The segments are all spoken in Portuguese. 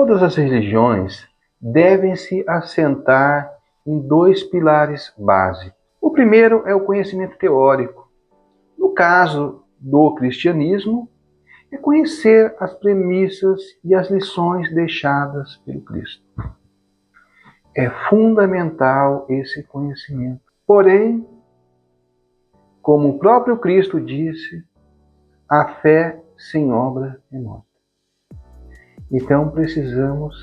Todas as religiões devem se assentar em dois pilares básicos. O primeiro é o conhecimento teórico. No caso do cristianismo, é conhecer as premissas e as lições deixadas pelo Cristo. É fundamental esse conhecimento. Porém, como o próprio Cristo disse, a fé sem obra é morta. Então precisamos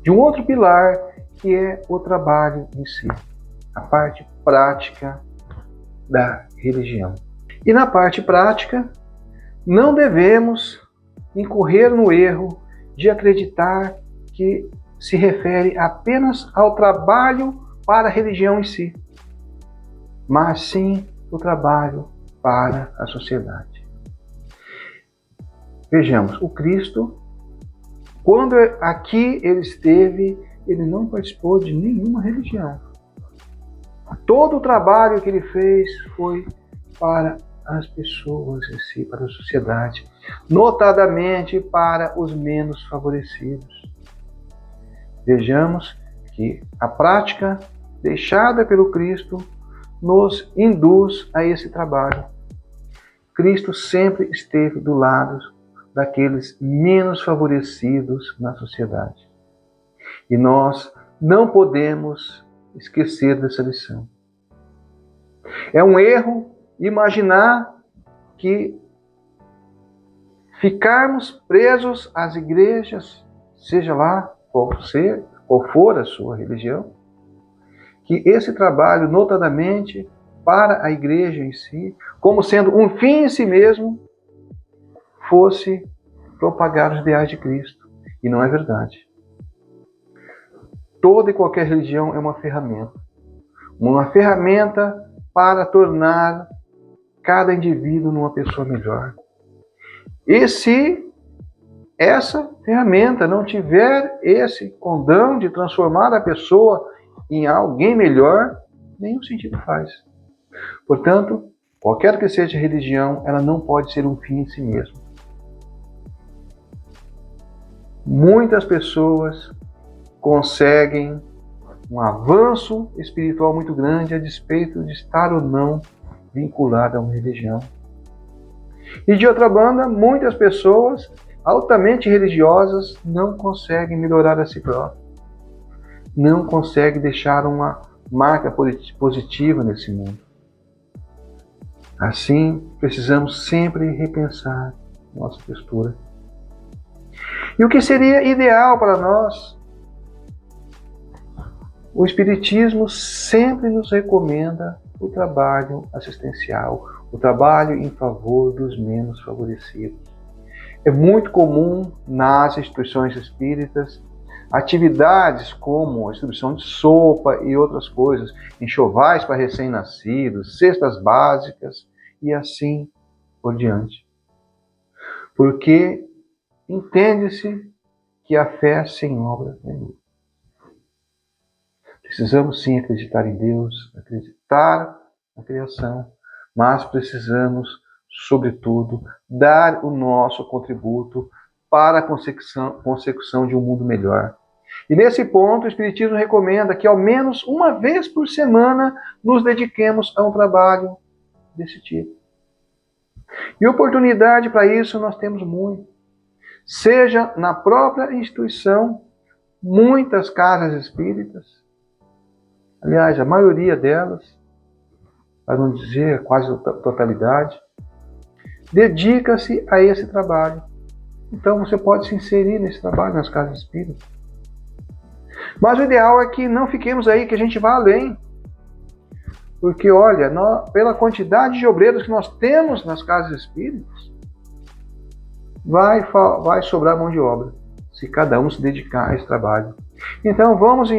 de um outro pilar, que é o trabalho em si, a parte prática da religião. E na parte prática, não devemos incorrer no erro de acreditar que se refere apenas ao trabalho para a religião em si, mas sim o trabalho para a sociedade. Vejamos, o Cristo, quando aqui ele esteve, ele não participou de nenhuma religião. Todo o trabalho que ele fez foi para as pessoas em si, para a sociedade, notadamente para os menos favorecidos. Vejamos que a prática deixada pelo Cristo nos induz a esse trabalho. Cristo sempre esteve do lado daqueles menos favorecidos na sociedade. E nós não podemos esquecer dessa lição. É um erro imaginar que ficarmos presos às igrejas, seja lá qual for a sua religião, que esse trabalho, notadamente para a igreja em si, como sendo um fim em si mesmo, fosse propagar os ideais de Cristo. E não é verdade. Toda e qualquer religião é uma ferramenta para tornar cada indivíduo numa pessoa melhor. E se essa ferramenta não tiver esse condão de transformar a pessoa em alguém melhor, nenhum sentido faz. Portanto, qualquer que seja a religião, ela não pode ser um fim em si mesmo. Muitas pessoas conseguem um avanço espiritual muito grande a despeito de estar ou não vinculada a uma religião. E de outra banda, muitas pessoas altamente religiosas não conseguem melhorar a si próprias, não conseguem deixar uma marca positiva nesse mundo. Assim, precisamos sempre repensar nossa postura. E o que seria ideal para nós? O Espiritismo sempre nos recomenda o trabalho assistencial, o trabalho em favor dos menos favorecidos. É muito comum nas instituições espíritas atividades como a distribuição de sopa e outras coisas, enxovais para recém-nascidos, cestas básicas e assim por diante. Porque entende-se que a fé sem obra é nula. Precisamos sim acreditar em Deus, acreditar na criação, mas precisamos, sobretudo, dar o nosso contributo para a consecução de um mundo melhor. E nesse ponto, o Espiritismo recomenda que ao menos uma vez por semana nos dediquemos a um trabalho desse tipo. E oportunidade para isso nós temos muito. Seja na própria instituição, muitas casas espíritas, aliás, a maioria delas, para não dizer quase a totalidade, dedica-se a esse trabalho. Então você pode se inserir nesse trabalho nas casas espíritas. Mas o ideal é que não fiquemos aí, que a gente vá além. Porque, olha, pela quantidade de obreiros que nós temos nas casas espíritas, vai sobrar mão de obra, se cada um se dedicar a esse trabalho. Então vamos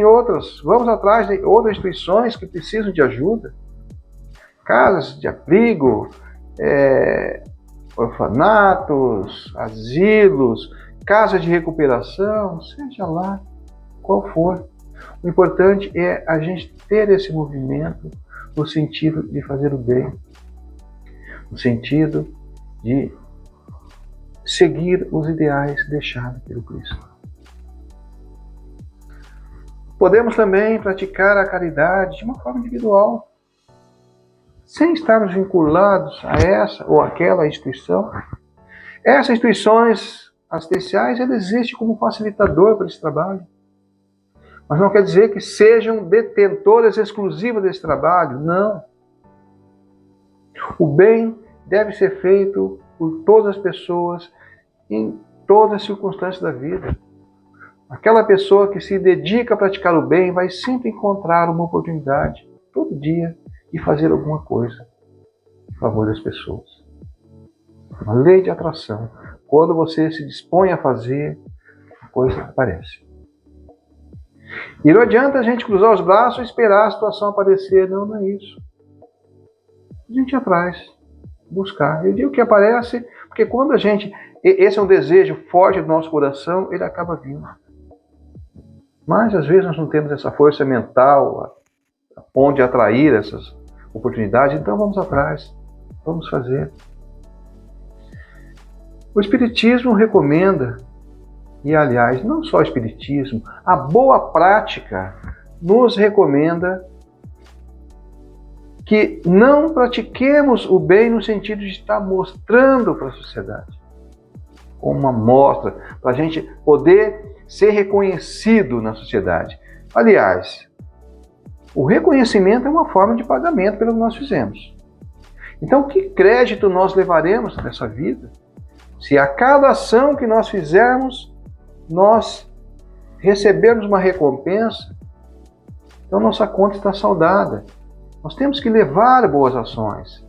atrás de outras instituições que precisam de ajuda, casas de abrigo, orfanatos, asilos, casas de recuperação, seja lá qual for. O importante é a gente ter esse movimento no sentido de fazer o bem, no sentido de seguir os ideais deixados pelo Cristo. Podemos também praticar a caridade de uma forma individual, sem estarmos vinculados a essa ou aquela instituição. Essas instituições assistenciais, elas existem como facilitador para esse trabalho. Mas não quer dizer que sejam detentoras exclusivas desse trabalho, não. O bem deve ser feito por todas as pessoas, em todas as circunstâncias da vida. Aquela pessoa que se dedica a praticar o bem vai sempre encontrar uma oportunidade, todo dia, de fazer alguma coisa em favor das pessoas. Uma lei de atração. Quando você se dispõe a fazer, a coisa aparece. E não adianta a gente cruzar os braços e esperar a situação aparecer. Não, não é isso. A gente ir atrás, buscar. Eu digo que aparece, porque quando a gente... Esse é um desejo forte do nosso coração, ele acaba vindo. Mas às vezes nós não temos essa força mental a ponto de atrair essas oportunidades, então vamos atrás, vamos fazer. O Espiritismo recomenda, e aliás, não só o Espiritismo, a boa prática nos recomenda que não pratiquemos o bem no sentido de estar mostrando para a sociedade, como uma mostra, para a gente poder ser reconhecido na sociedade. Aliás, o reconhecimento é uma forma de pagamento pelo que nós fizemos. Então, que crédito nós levaremos nessa vida se a cada ação que nós fizermos, nós recebermos uma recompensa? Então, nossa conta está saldada. Nós temos que levar boas ações.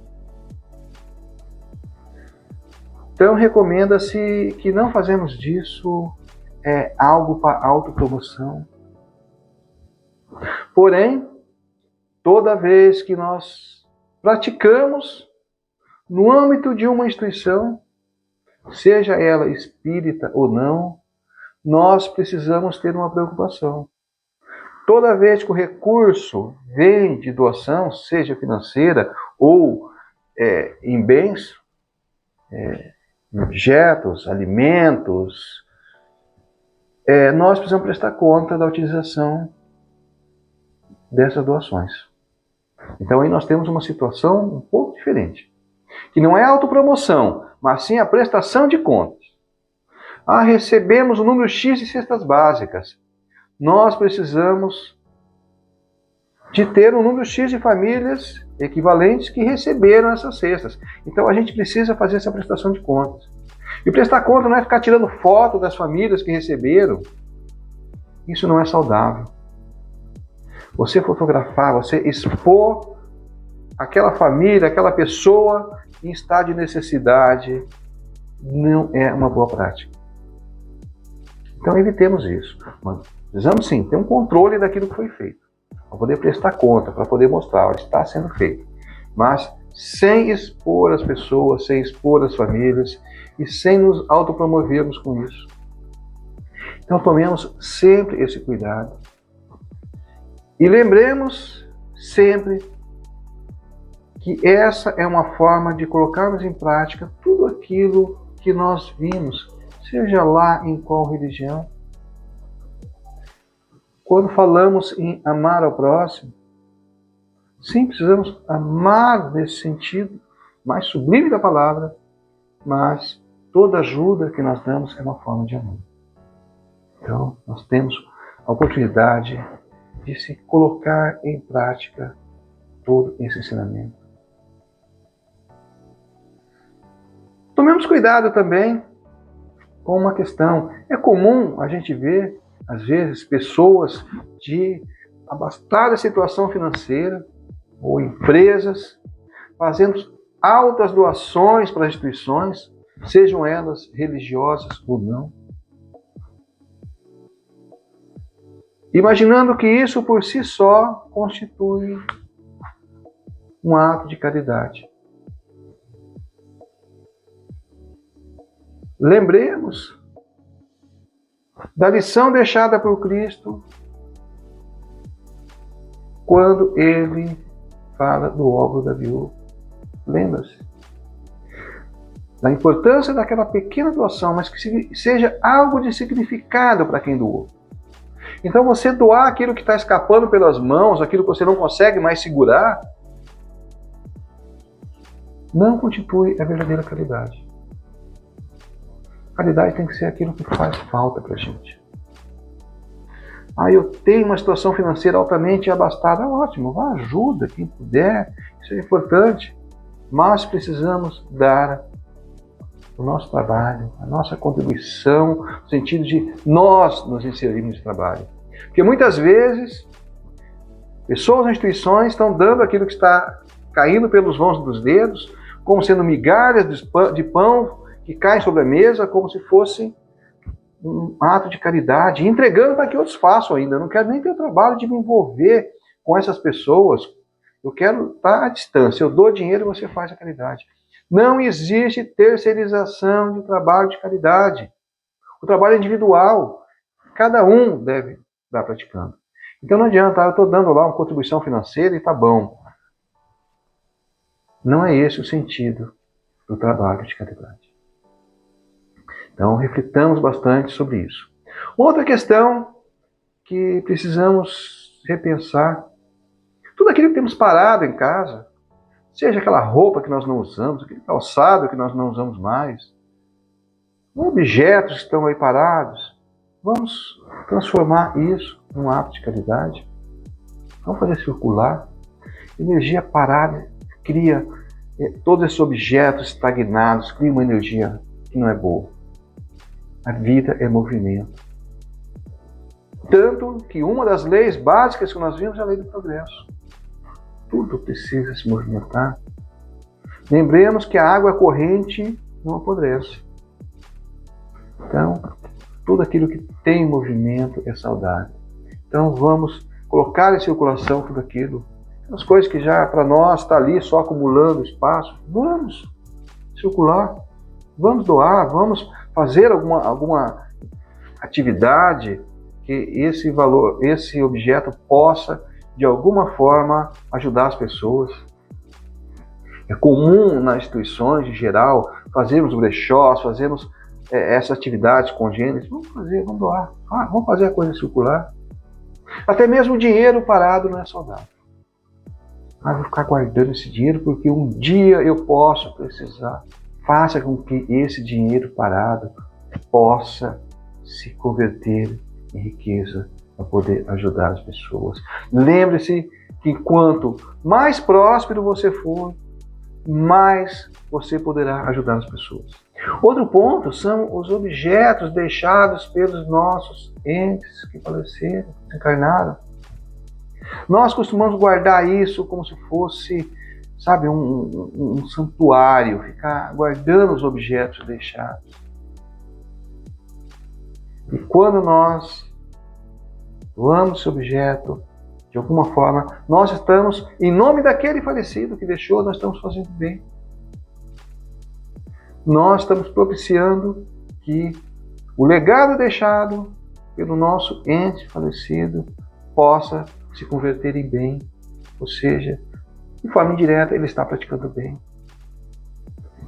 Então, recomenda-se que não fazemos disso algo para autopromoção. Porém, toda vez que nós praticamos no âmbito de uma instituição, seja ela espírita ou não, nós precisamos ter uma preocupação. Toda vez que o recurso vem de doação, seja financeira ou em bens, objetos, alimentos, nós precisamos prestar conta da utilização dessas doações. Então aí nós temos uma situação um pouco diferente, que não é autopromoção, mas sim a prestação de contas. Recebemos o número X de cestas básicas. Nós precisamos de ter um número X de famílias equivalentes que receberam essas cestas. Então a gente precisa fazer essa prestação de contas. E prestar conta não é ficar tirando foto das famílias que receberam. Isso não é saudável. Você fotografar, você expor aquela família, aquela pessoa em estado de necessidade, não é uma boa prática. Então evitemos isso. Mas precisamos sim ter um controle daquilo que foi feito, para poder prestar conta, para poder mostrar, olha, está sendo feito. Mas sem expor as pessoas, sem expor as famílias e sem nos autopromovermos com isso. Então tomemos sempre esse cuidado. E lembremos sempre que essa é uma forma de colocarmos em prática tudo aquilo que nós vimos, seja lá em qual religião. Quando falamos em amar ao próximo, sim, precisamos amar nesse sentido mais sublime da palavra, mas toda ajuda que nós damos é uma forma de amor. Então, nós temos a oportunidade de se colocar em prática todo esse ensinamento. Tomemos cuidado também com uma questão. É comum a gente ver, às vezes, pessoas de abastada situação financeira ou empresas fazendo altas doações para instituições, sejam elas religiosas ou não, imaginando que isso por si só constitui um ato de caridade. Lembremos da lição deixada por Cristo quando ele fala do óbolo da viúva. Lembra-se da importância daquela pequena doação, mas que seja algo de significado para quem doou. Então você doar aquilo que está escapando pelas mãos, aquilo que você não consegue mais segurar, não constitui a verdadeira caridade. Caridade tem que ser aquilo que faz falta para a gente. Eu tenho uma situação financeira altamente abastada. Ótimo, vá, ajuda quem puder, isso é importante. Mas precisamos dar o nosso trabalho, a nossa contribuição, no sentido de nós nos inserirmos no trabalho. Porque muitas vezes, pessoas ou instituições estão dando aquilo que está caindo pelos vãos dos dedos, como sendo migalhas de pão que caem sobre a mesa, como se fosse um ato de caridade, entregando para que outros façam ainda. Eu não quero nem ter o trabalho de me envolver com essas pessoas. Eu quero estar à distância. Eu dou dinheiro e você faz a caridade. Não existe terceirização de trabalho de caridade. O trabalho é individual. Cada um deve estar praticando. Então não adianta, eu estou dando lá uma contribuição financeira e está bom. Não é esse o sentido do trabalho de caridade. Então reflitamos bastante sobre isso. Outra questão que precisamos repensar. Tudo aquilo que temos parado em casa, seja aquela roupa que nós não usamos, aquele calçado que nós não usamos mais, objetos que estão aí parados, vamos transformar isso num ato de caridade. Vamos fazer circular. Energia parada cria todos esses objetos estagnados, cria uma energia que não é boa. A vida é movimento. Tanto que uma das leis básicas que nós vimos é a lei do progresso. Tudo precisa se movimentar. Lembremos que a água corrente não apodrece. Então, tudo aquilo que tem movimento é saudável. Então, vamos colocar em circulação tudo aquilo. As coisas que já para nós está ali só acumulando espaço, vamos circular, vamos doar, vamos fazer alguma atividade que esse objeto possa de alguma forma ajudar as pessoas. É comum nas instituições em geral fazermos brechós, fazermos essas atividades congêneres. Vamos fazer, vamos doar, vamos fazer a coisa circular. Até mesmo o dinheiro parado não é saudável. Vou ficar guardando esse dinheiro porque um dia eu posso precisar. Faça com que esse dinheiro parado possa se converter em riqueza para poder ajudar as pessoas. Lembre-se que quanto mais próspero você for, mais você poderá ajudar as pessoas. Outro ponto são os objetos deixados pelos nossos entes que faleceram, que encarnaram. Nós costumamos guardar isso como se fosse, sabe, um santuário, ficar guardando os objetos deixados. E quando nós doamos esse objeto, de alguma forma, nós estamos, em nome daquele falecido que deixou, nós estamos fazendo bem. Nós estamos propiciando que o legado deixado pelo nosso ente falecido possa se converter em bem, ou seja, de forma indireta ele está praticando bem.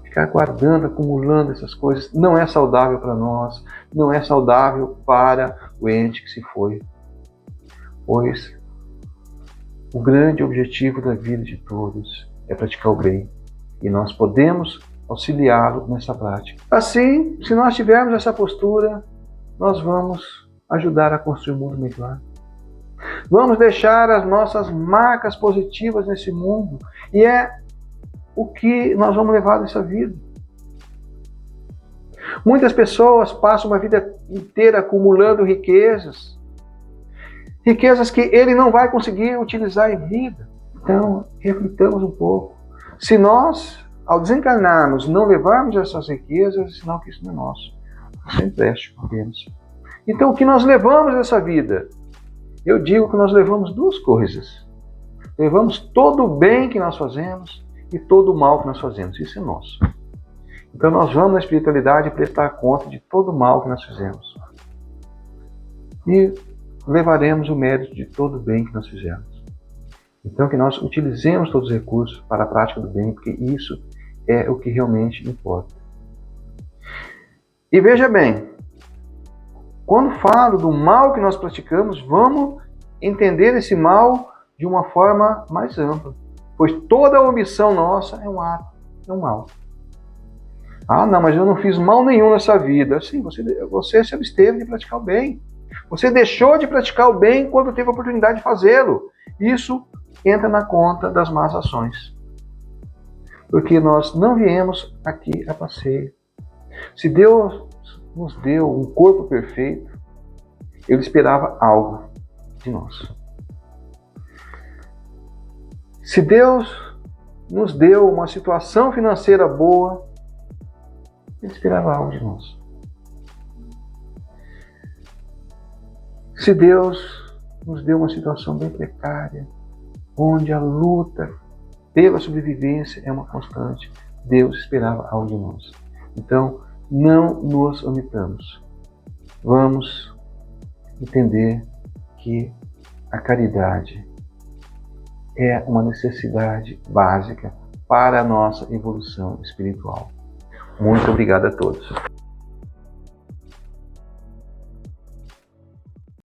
Ficar guardando, acumulando essas coisas não é saudável para nós, não é saudável para o ente que se foi, pois o grande objetivo da vida de todos é praticar o bem e nós podemos auxiliá-lo nessa prática. Assim, se nós tivermos essa postura, nós vamos ajudar a construir um mundo melhor. Vamos deixar as nossas marcas positivas nesse mundo e é o que nós vamos levar dessa vida. Muitas pessoas passam uma vida inteira acumulando riquezas que ele não vai conseguir utilizar em vida. Então, reflitamos um pouco. Se nós, ao desencarnarmos, não levarmos essas riquezas, é sinal que isso não é nosso. Isso é empréstimo apenas. Então, o que nós levamos dessa vida? Eu digo que nós levamos duas coisas. Levamos todo o bem que nós fazemos e todo o mal que nós fazemos. Isso é nosso. Então nós vamos na espiritualidade prestar conta de todo o mal que nós fizemos. E levaremos o mérito de todo o bem que nós fizemos. Então que nós utilizemos todos os recursos para a prática do bem, porque isso é o que realmente importa. E veja bem, quando falo do mal que nós praticamos, vamos entender esse mal de uma forma mais ampla. Pois toda omissão nossa é um ato, é um mal. Ah, não, mas eu não fiz mal nenhum nessa vida. Sim, você se absteve de praticar o bem. Você deixou de praticar o bem quando teve a oportunidade de fazê-lo. Isso entra na conta das más ações. Porque nós não viemos aqui a passeio. Se Deus nos deu um corpo perfeito, Ele esperava algo de nós. Se Deus nos deu uma situação financeira boa, Ele esperava algo de nós. Se Deus nos deu uma situação bem precária, onde a luta pela sobrevivência é uma constante, Deus esperava algo de nós. Então, não nos omitamos. Vamos entender que a caridade é uma necessidade básica para a nossa evolução espiritual. Muito obrigado a todos.